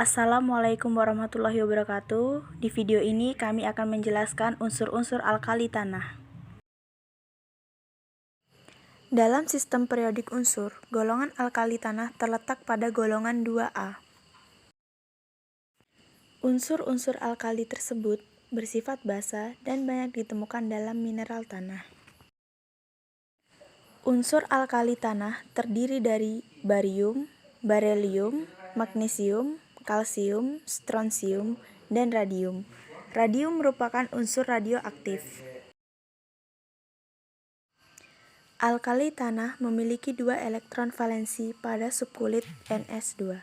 Assalamualaikum warahmatullahi wabarakatuh. Di video ini kami akan menjelaskan unsur-unsur alkali tanah. Dalam sistem periodik unsur, golongan alkali tanah terletak pada golongan 2A. Unsur-unsur alkali tersebut bersifat basa dan banyak ditemukan dalam mineral tanah. Unsur alkali tanah terdiri dari barium, berelium, magnesium, kalsium, strontium, dan radium. Radium merupakan unsur radioaktif. Alkali tanah memiliki 2 elektron valensi pada subkulit Ns2.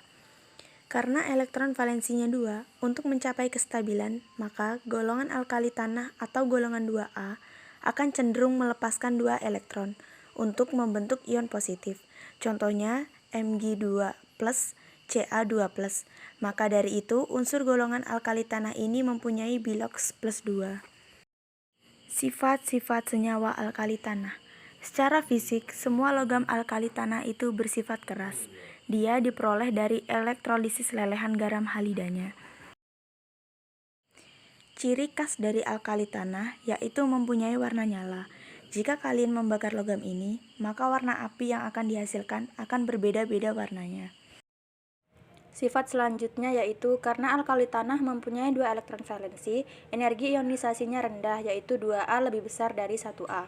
Karena elektron valensinya 2, untuk mencapai kestabilan, maka golongan alkali tanah atau golongan 2A akan cenderung melepaskan 2 elektron untuk membentuk ion positif. Contohnya Mg2+, Ca2+. Maka dari itu, unsur golongan alkali tanah ini mempunyai bilox plus 2. Sifat-sifat senyawa alkali tanah. Secara fisik, semua logam alkali tanah itu bersifat keras. Dia diperoleh dari elektrolisis lelehan garam halidanya. Ciri khas dari alkali tanah yaitu mempunyai warna nyala. Jika kalian membakar logam ini, maka warna api yang akan dihasilkan akan berbeda-beda warnanya. Sifat selanjutnya yaitu karena alkali tanah mempunyai 2 elektron valensi, energi ionisasinya rendah yaitu 2A lebih besar dari 1A.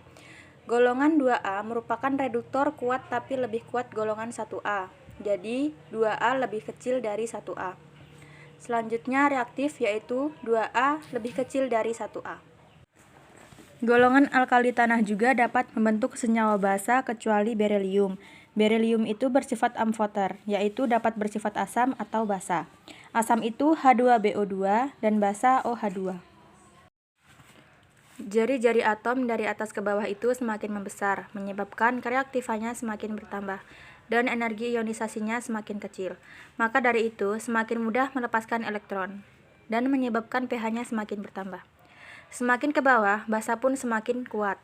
Golongan 2A merupakan reduktor kuat tapi lebih kuat golongan 1A. Jadi 2A lebih kecil dari 1A. Selanjutnya reaktif yaitu 2A lebih kecil dari 1A. Golongan alkali tanah juga dapat membentuk senyawa basa kecuali berelium. Berelium itu bersifat amfoter, yaitu dapat bersifat asam atau basa. Asam itu H2BO2 dan basa OH2. Jari-jari atom dari atas ke bawah itu semakin membesar, menyebabkan kereaktifannya semakin bertambah, dan energi ionisasinya semakin kecil. Maka dari itu, semakin mudah melepaskan elektron, dan menyebabkan pH-nya semakin bertambah. Semakin ke bawah, basa pun semakin kuat.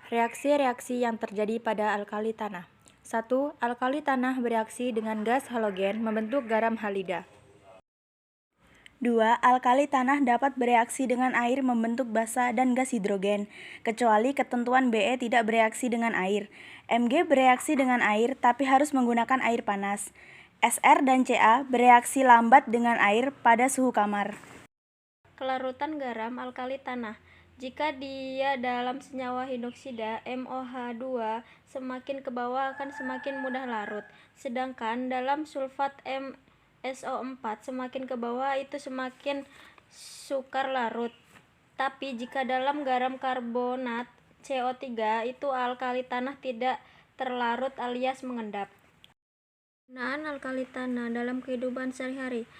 Reaksi-reaksi yang terjadi pada alkali tanah. 1. Alkali tanah bereaksi dengan gas halogen membentuk garam halida. 2. Alkali tanah dapat bereaksi dengan air membentuk basa dan gas hidrogen, kecuali ketentuan Be tidak bereaksi dengan air. Mg bereaksi dengan air tapi harus menggunakan air panas. Sr dan Ca bereaksi lambat dengan air pada suhu kamar. Kelarutan garam alkali tanah. Jika dia dalam senyawa hidroksida MOH2, semakin ke bawah akan semakin mudah larut. Sedangkan dalam sulfat MsO4, semakin ke bawah itu semakin sukar larut. Tapi jika dalam garam karbonat CO3, itu alkali tanah tidak terlarut alias mengendap. Penggunaan alkali tanah dalam kehidupan sehari-hari.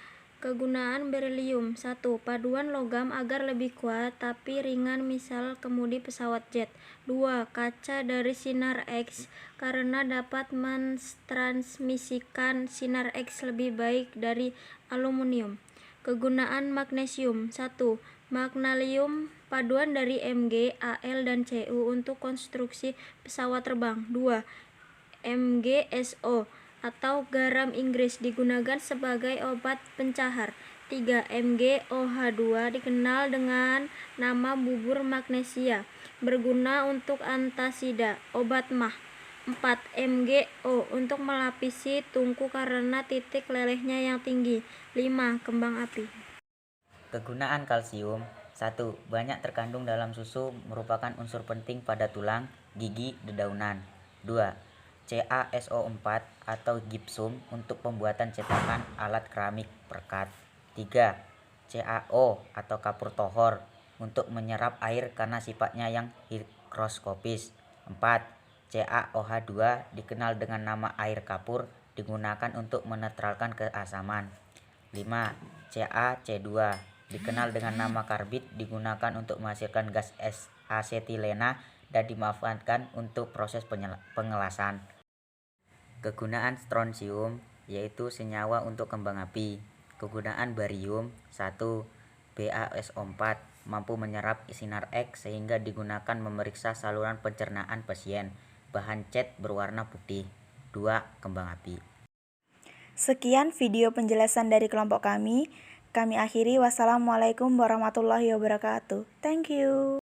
Kegunaan berelium. 1. Paduan logam agar lebih kuat tapi ringan, misal kemudi pesawat jet. 2. Kaca dari sinar X karena dapat mentransmisikan sinar X lebih baik dari aluminium. Kegunaan magnesium. 1. Magnesium paduan dari Mg, Al, dan Cu untuk konstruksi pesawat terbang. 2. MgSO atau garam Inggris digunakan sebagai obat pencahar. 3. MgOH2 dikenal dengan nama bubur magnesia, berguna untuk antasida, obat MAH. 4. MgO untuk melapisi tungku karena titik lelehnya yang tinggi. 5. Kembang api. Kegunaan kalsium. 1. Banyak terkandung dalam susu, merupakan unsur penting pada tulang, gigi, dedaunan. 2. CaSO4 atau gipsum untuk pembuatan cetakan alat keramik perekat. 3. CaO atau kapur tohor untuk menyerap air karena sifatnya yang higroskopis. 4. CaOH2 dikenal dengan nama air kapur, digunakan untuk menetralkan keasaman. 5. CaC2 dikenal dengan nama karbid, digunakan untuk menghasilkan gas asetilena dan dimanfaatkan untuk proses pengelasan. Kegunaan strontium yaitu senyawa untuk kembang api. Kegunaan barium. 1. BaSO4 mampu menyerap sinar X sehingga digunakan memeriksa saluran pencernaan pasien. Bahan cat berwarna putih. 2. Kembang api. Sekian video penjelasan dari kelompok kami. Kami akhiri. Wassalamualaikum warahmatullahi wabarakatuh. Thank you.